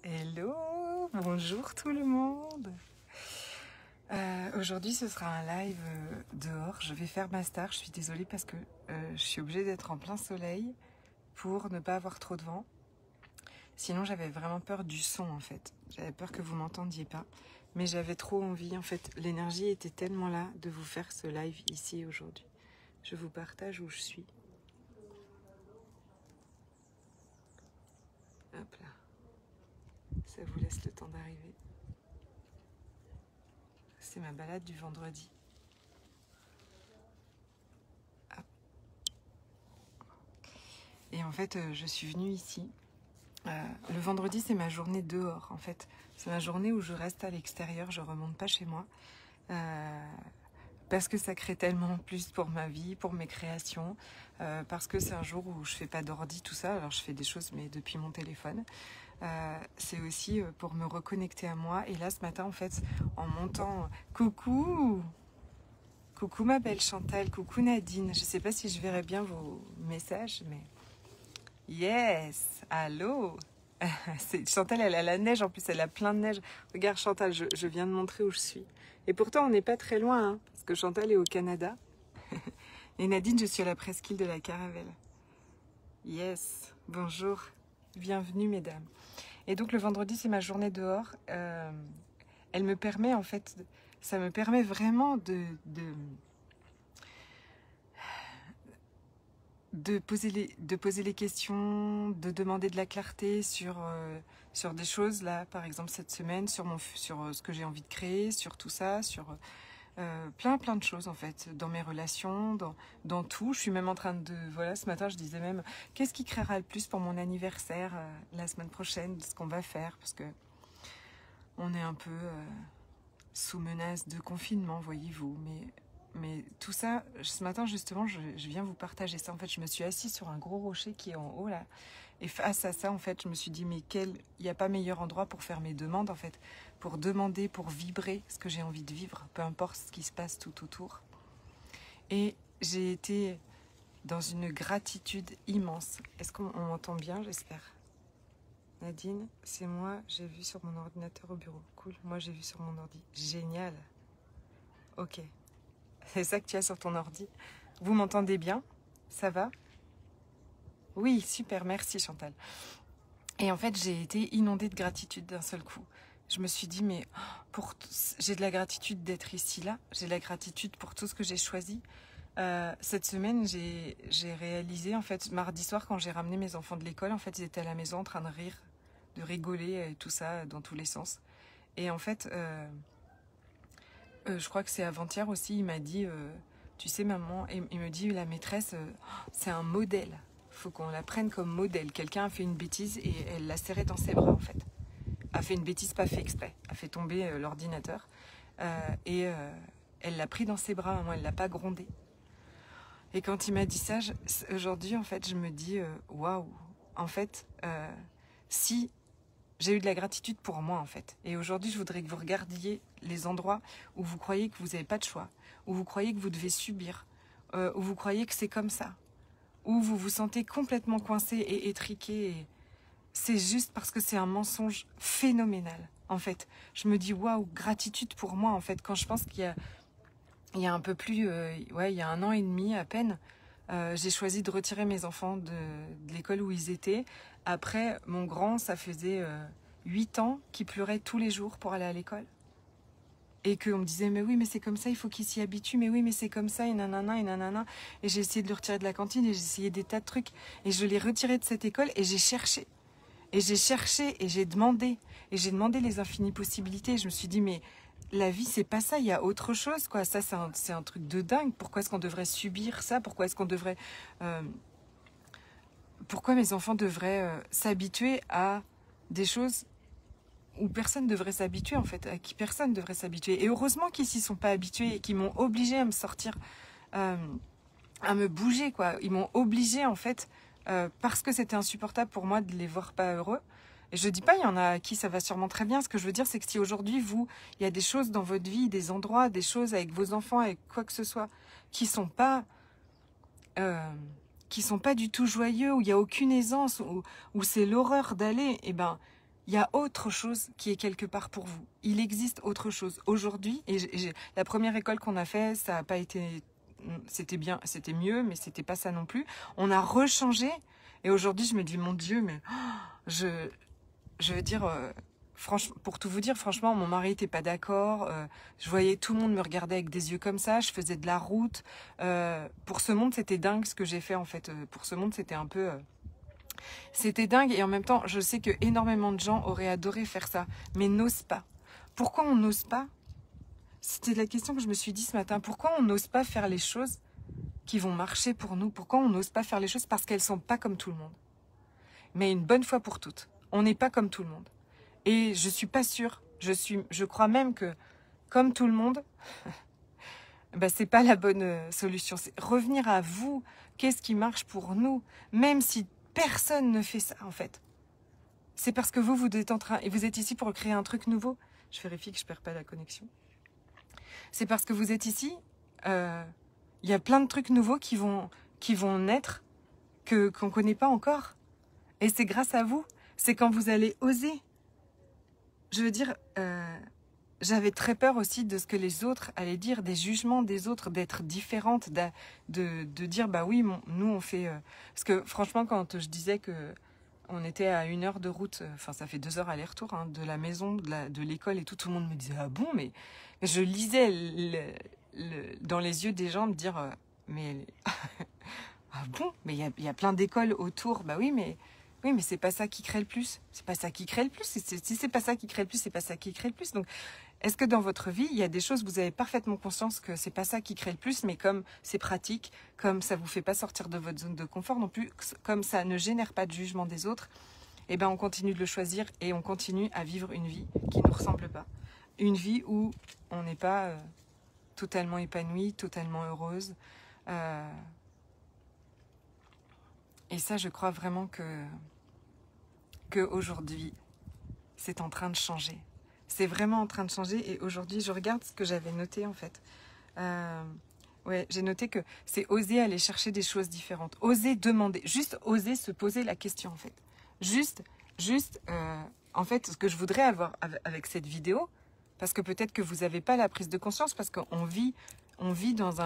Hello, bonjour tout le monde. Aujourd'hui ce sera un live dehors. Je vais faire ma star. Je suis désolée parce que je suis obligée d'être en plein soleil pour ne pas avoir trop de vent. Sinon j'avais vraiment peur du son en fait. J'avais peur que vous m'entendiez pas. Mais j'avais trop envie en fait. L'énergie était tellement là de vous faire ce live ici aujourd'hui. Je vous partage où je suis. Hop là. Ça vous laisse le temps d'arriver. C'est ma balade du vendredi. Hop. Et en fait, je suis venue ici. Le vendredi, c'est ma journée dehors. En fait, c'est ma journée où je reste à l'extérieur. Je remonte pas chez moi. Parce que ça crée tellement plus pour ma vie, pour mes créations. Parce que c'est un jour où je fais pas d'ordi, tout ça. Alors, je fais des choses, mais depuis mon téléphone. C'est aussi pour me reconnecter à moi. Et là, ce matin, en fait, en montant... Coucou! Coucou ma belle Chantal, coucou Nadine. Je sais pas si je verrai bien vos messages, mais... Yes! Allô! Chantal, elle a la neige, en plus, elle a plein de neige. Regarde Chantal, je viens de montrer où je suis. Et pourtant, on n'est pas très loin, hein, parce que Chantal est au Canada. Et Nadine, je suis à la presqu'île de la Caravelle. Yes! Bonjour! Bienvenue, mesdames. Et donc, le vendredi, c'est ma journée dehors. Elle me permet, en fait, ça me permet vraiment de poser les questions, de demander de la clarté sur des choses, là, par exemple, cette semaine, sur ce que j'ai envie de créer, sur tout ça, sur plein de choses, en fait, dans mes relations, dans tout. Je suis même en train de... Voilà, ce matin, je disais même, qu'est-ce qui créera le plus pour mon anniversaire la semaine prochaine, de ce qu'on va faire, parce que on est un peu sous menace de confinement, voyez-vous, mais tout ça, ce matin, justement, je viens vous partager ça. En fait, je me suis assise sur un gros rocher qui est en haut, là. Et face à ça, en fait, je me suis dit, mais il n'y a pas meilleur endroit pour faire mes demandes, en fait. Pour demander, pour vibrer ce que j'ai envie de vivre, peu importe ce qui se passe tout autour. Et j'ai été dans une gratitude immense. Est-ce qu'on m'entend bien, j'espère? Nadine, c'est moi, j'ai vu sur mon ordinateur au bureau. Cool, moi j'ai vu sur mon ordi. Génial. Ok. C'est ça que tu as sur ton ordi. Vous m'entendez bien? Ça va? Oui, super, merci Chantal. Et en fait, j'ai été inondée de gratitude d'un seul coup. Je me suis dit, mais j'ai de la gratitude d'être ici, là. J'ai de la gratitude pour tout ce que j'ai choisi. Cette semaine, j'ai réalisé, en fait, mardi soir, quand j'ai ramené mes enfants de l'école, en fait, ils étaient à la maison en train de rire, de rigoler, et tout ça, dans tous les sens. Et en fait, je crois que c'est avant-hier aussi, il m'a dit, tu sais maman, et il me dit, la maîtresse, c'est un modèle. Faut qu'on la prenne comme modèle. Quelqu'un a fait une bêtise et elle l'a serré dans ses bras, en fait. A fait une bêtise pas fait exprès. A fait tomber l'ordinateur. Et elle l'a pris dans ses bras, maman, elle l'a pas grondé. Et quand il m'a dit ça, aujourd'hui, en fait, je me dis, waouh, en fait, si j'ai eu de la gratitude pour moi, en fait. Et aujourd'hui, je voudrais que vous regardiez les endroits où vous croyez que vous n'avez pas de choix, où vous croyez que vous devez subir, où vous croyez que c'est comme ça, où vous vous sentez complètement coincé et étriqué. Et c'est juste parce que c'est un mensonge phénoménal, en fait. Je me dis, waouh, gratitude pour moi, en fait, quand je pense qu'il y a un peu plus, il y a 1 an et demi à peine, j'ai choisi de retirer mes enfants de l'école où ils étaient. Après, mon grand, ça faisait 8 ans qu'il pleurait tous les jours pour aller à l'école. Et qu'on me disait, mais oui, mais c'est comme ça, il faut qu'il s'y habitue, mais oui, mais c'est comme ça, et nanana, et nanana. Et j'ai essayé de le retirer de la cantine, et j'ai essayé des tas de trucs. Et je l'ai retiré de cette école, et j'ai cherché. Et j'ai cherché, et j'ai demandé. Et j'ai demandé les infinies possibilités. Et je me suis dit, mais la vie, c'est pas ça, il y a autre chose, quoi. Ça, c'est un truc de dingue. Pourquoi est-ce qu'on devrait subir ça? Pourquoi est-ce qu'on devrait... pourquoi mes enfants devraient s'habituer à des choses où personne ne devrait s'habituer, en fait, à qui personne ne devrait s'habituer. Et heureusement qu'ils s'y sont pas habitués et qu'ils m'ont obligée à me sortir, à me bouger, quoi. Ils m'ont obligée, en fait, parce que c'était insupportable pour moi de les voir pas heureux. Et je dis pas, il y en a à qui ça va sûrement très bien. Ce que je veux dire, c'est que si aujourd'hui, il y a des choses dans votre vie, des endroits, des choses avec vos enfants, avec quoi que ce soit, qui sont pas du tout joyeux, où il y a aucune aisance, où c'est l'horreur d'aller, eh ben, il y a autre chose qui est quelque part pour vous. Il existe autre chose. Aujourd'hui, la première école qu'on a fait, ça n'a pas été... C'était bien, c'était mieux, mais c'était pas ça non plus. On a rechangé. Et aujourd'hui, je me dis, mon Dieu, mais... je veux dire... franchement, pour tout vous dire, franchement, mon mari n'était pas d'accord. Je voyais tout le monde me regarder avec des yeux comme ça. Je faisais de la route. Pour ce monde, c'était dingue ce que j'ai fait, en fait. Pour ce monde, c'était un peu... C'était dingue et en même temps, je sais que énormément de gens auraient adoré faire ça, mais n'osent pas. Pourquoi on n'ose pas? C'était la question que je me suis dit ce matin. Pourquoi on n'ose pas faire les choses qui vont marcher pour nous? Pourquoi on n'ose pas faire les choses? Parce qu'elles sont pas comme tout le monde. Mais une bonne fois pour toutes, on n'est pas comme tout le monde. Et je suis pas sûre. Je crois même que, comme tout le monde, bah, c'est pas la bonne solution. C'est revenir à vous. Qu'est-ce qui marche pour nous? Même si personne ne fait ça, en fait. C'est parce que vous êtes en train... Et vous êtes ici pour créer un truc nouveau. Je vérifie que je ne perds pas la connexion. C'est parce que vous êtes ici. Il y a plein de trucs nouveaux qui vont naître qu'on ne connaît pas encore. Et c'est grâce à vous. C'est quand vous allez oser. Je veux dire... j'avais très peur aussi de ce que les autres allaient dire, des jugements des autres, d'être différente, de dire, bah oui, nous on fait... Parce que franchement, quand je disais que on était à 1 heure de route, enfin ça fait 2 heures aller-retour, hein, de la maison, de l'école et tout le monde me disait, ah bon, mais je lisais dans les yeux des gens me dire, mais... ah bon, mais il y a plein d'écoles autour, bah oui, mais c'est pas ça qui crée le plus. C'est pas ça qui crée le plus. Si c'est pas ça qui crée le plus, c'est pas ça qui crée le plus. Donc, est-ce que dans votre vie, il y a des choses, vous avez parfaitement conscience que c'est pas ça qui crée le plus, mais comme c'est pratique, comme ça vous fait pas sortir de votre zone de confort non plus, comme ça ne génère pas de jugement des autres, eh ben on continue de le choisir et on continue à vivre une vie qui ne nous ressemble pas. Une vie où on n'est pas totalement épanoui, totalement heureuse. Et ça, je crois vraiment que aujourd'hui, c'est en train de changer. C'est vraiment en train de changer. Et aujourd'hui, je regarde ce que j'avais noté, en fait. Ouais, j'ai noté que c'est oser aller chercher des choses différentes. Oser demander. Juste oser se poser la question, en fait. Juste, en fait, ce que je voudrais avoir avec cette vidéo, parce que peut-être que vous n'avez pas la prise de conscience, parce qu'on vit dans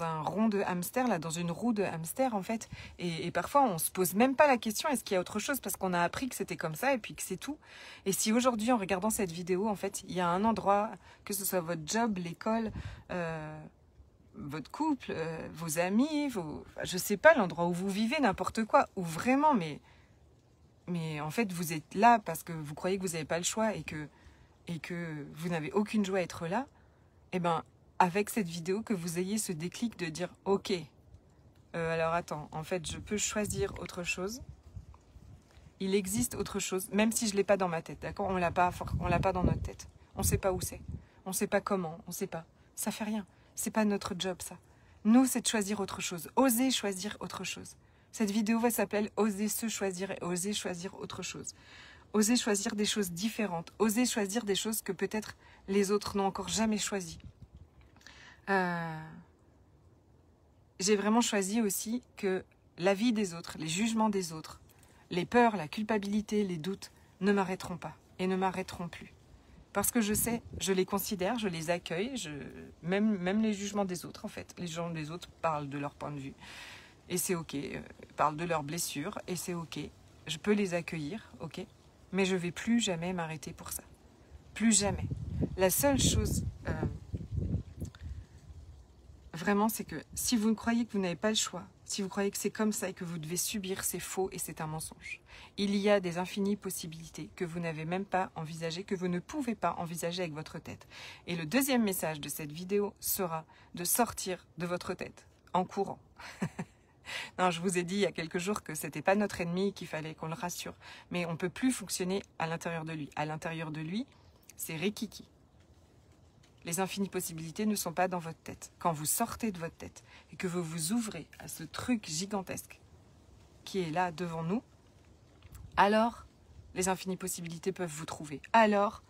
un rond de hamster, là, dans une roue de hamster, en fait. Et parfois, on se pose même pas la question, est-ce qu'il y a autre chose? Parce qu'on a appris que c'était comme ça et puis que c'est tout. Et si aujourd'hui, en regardant cette vidéo, en fait, il y a un endroit, que ce soit votre job, l'école, votre couple, vos amis, je sais pas, l'endroit où vous vivez, n'importe quoi, ou vraiment, mais en fait, vous êtes là parce que vous croyez que vous n'avez pas le choix et que vous n'avez aucune joie à être là, eh ben, avec cette vidéo, que vous ayez ce déclic de dire « Ok, alors attends, en fait, je peux choisir autre chose. Il existe autre chose, même si je ne l'ai pas dans ma tête, d'accord? On l'a pas dans notre tête. On ne sait pas où c'est. On ne sait pas comment, on ne sait pas. Ça fait rien. C'est pas notre job, ça. Nous, c'est de choisir autre chose. Oser choisir autre chose. Cette vidéo va s'appeler « Oser se choisir et oser choisir autre chose ». Oser choisir des choses différentes. Oser choisir des choses que peut-être les autres n'ont encore jamais choisies. J'ai vraiment choisi aussi que la vie des autres, les jugements des autres, les peurs, la culpabilité, les doutes ne m'arrêteront pas et ne m'arrêteront plus. Parce que je sais, je les considère, je les accueille, même les jugements des autres en fait. Les gens des autres parlent de leur point de vue et c'est ok, parlent de leurs blessures et c'est ok. Je peux les accueillir, ok, mais je ne vais plus jamais m'arrêter pour ça. Plus jamais. La seule chose... vraiment, c'est que si vous croyez que vous n'avez pas le choix, si vous croyez que c'est comme ça et que vous devez subir, c'est faux et c'est un mensonge. Il y a des infinies possibilités que vous n'avez même pas envisagées, que vous ne pouvez pas envisager avec votre tête. Et le deuxième message de cette vidéo sera de sortir de votre tête en courant. Non, je vous ai dit il y a quelques jours que c'était pas notre ennemi, qu'il fallait qu'on le rassure. Mais on ne peut plus fonctionner à l'intérieur de lui. À l'intérieur de lui, c'est Rikiki. Les infinies possibilités ne sont pas dans votre tête. Quand vous sortez de votre tête et que vous vous ouvrez à ce truc gigantesque qui est là devant nous, alors les infinies possibilités peuvent vous trouver. Alors,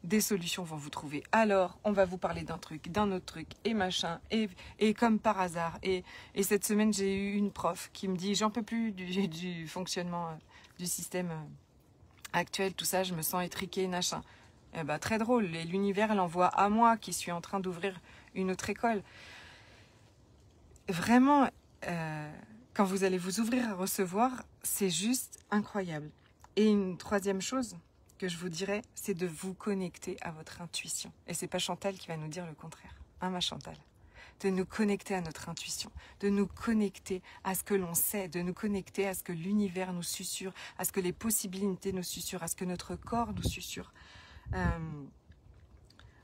des solutions vont vous trouver. Alors, on va vous parler d'un truc, d'un autre truc, et machin, et comme par hasard. Et cette semaine, j'ai eu une prof qui me dit, j'en peux plus du fonctionnement du système actuelle, tout ça, je me sens étriquée, machin. Eh ben, très drôle, et l'univers l'envoie à moi qui suis en train d'ouvrir une autre école. Vraiment, quand vous allez vous ouvrir à recevoir, c'est juste incroyable. Et une troisième chose que je vous dirais, c'est de vous connecter à votre intuition. Et c'est pas Chantal qui va nous dire le contraire. Hein, ma Chantal? De nous connecter à notre intuition, de nous connecter à ce que l'on sait, de nous connecter à ce que l'univers nous susurre, à ce que les possibilités nous susurrent, à ce que notre corps nous susurre.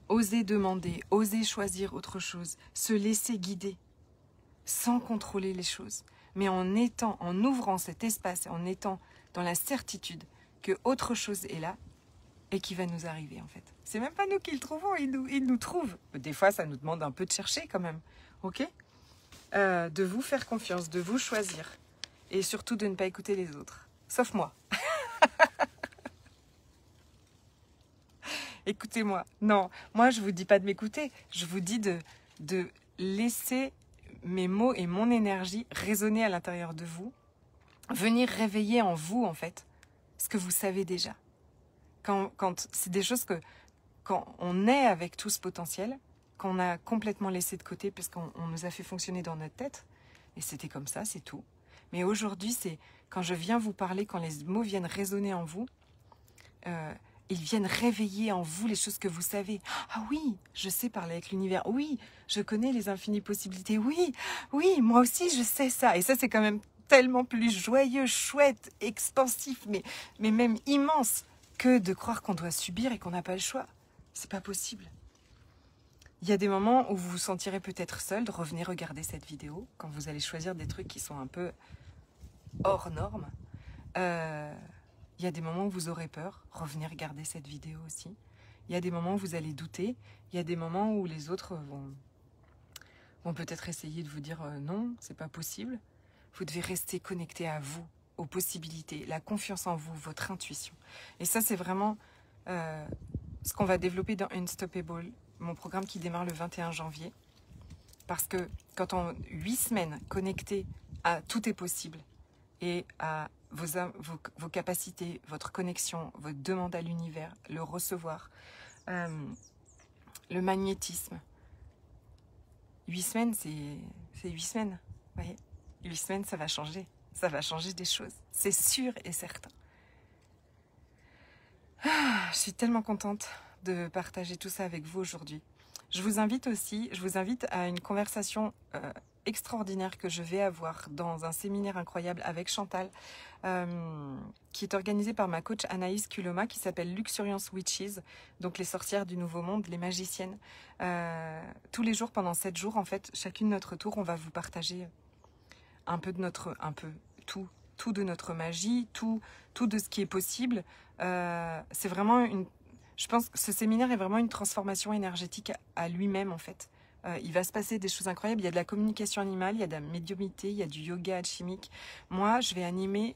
Oser demander, oser choisir autre chose, se laisser guider, sans contrôler les choses, mais en ouvrant cet espace, en étant dans la certitude que autre chose est là et qui va nous arriver en fait. C'est même pas nous qui le trouvons, il nous trouve. Des fois, ça nous demande un peu de chercher quand même, ok? De vous faire confiance, de vous choisir et surtout de ne pas écouter les autres, sauf moi. Écoutez-moi. Non, moi je vous dis pas de m'écouter, je vous dis de laisser mes mots et mon énergie résonner à l'intérieur de vous, venir réveiller en vous en fait ce que vous savez déjà. Quand c'est des choses que quand on est avec tout ce potentiel, qu'on a complètement laissé de côté parce qu'on nous a fait fonctionner dans notre tête, et c'était comme ça, c'est tout. Mais aujourd'hui, c'est quand je viens vous parler, quand les mots viennent résonner en vous, ils viennent réveiller en vous les choses que vous savez. Ah oui, je sais parler avec l'univers. Oui, je connais les infinies possibilités. Oui, oui, moi aussi je sais ça. Et ça, c'est quand même tellement plus joyeux, chouette, expansif, mais même immense que de croire qu'on doit subir et qu'on n'a pas le choix. C'est pas possible. Il y a des moments où vous vous sentirez peut-être seul, de revenir regarder cette vidéo quand vous allez choisir des trucs qui sont un peu hors normes. Il y a des moments où vous aurez peur, revenez regarder cette vidéo aussi. Il y a des moments où vous allez douter, il y a des moments où les autres vont peut-être essayer de vous dire non, c'est pas possible. Vous devez rester connecté à vous, aux possibilités, la confiance en vous, votre intuition. Et ça, c'est vraiment ce qu'on va développer dans Unstoppable, mon programme qui démarre le 21 janvier. Parce que quand on 8 semaines connectés à tout est possible et à vos capacités, votre connexion, votre demande à l'univers, le recevoir, le magnétisme. 8 semaines, c'est 8 semaines. Vous voyez, 8 semaines, ça va changer. Ça va changer des choses. C'est sûr et certain. Je suis tellement contente de partager tout ça avec vous aujourd'hui. Je vous invite à une conversation extraordinaire que je vais avoir dans un séminaire incroyable avec Chantal, qui est organisé par ma coach Anaïs Kuloma, qui s'appelle Luxuriance Witches, donc les sorcières du Nouveau Monde, les magiciennes. Tous les jours, pendant 7 jours, en fait, chacune notre tour, on va vous partager tout de notre magie, tout de ce qui est possible. C'est vraiment je pense que ce séminaire est vraiment une transformation énergétique à lui-même en fait. Il va se passer des choses incroyables. Il y a de la communication animale, il y a de la médiumnité, il y a du yoga alchimique. Moi, je vais animer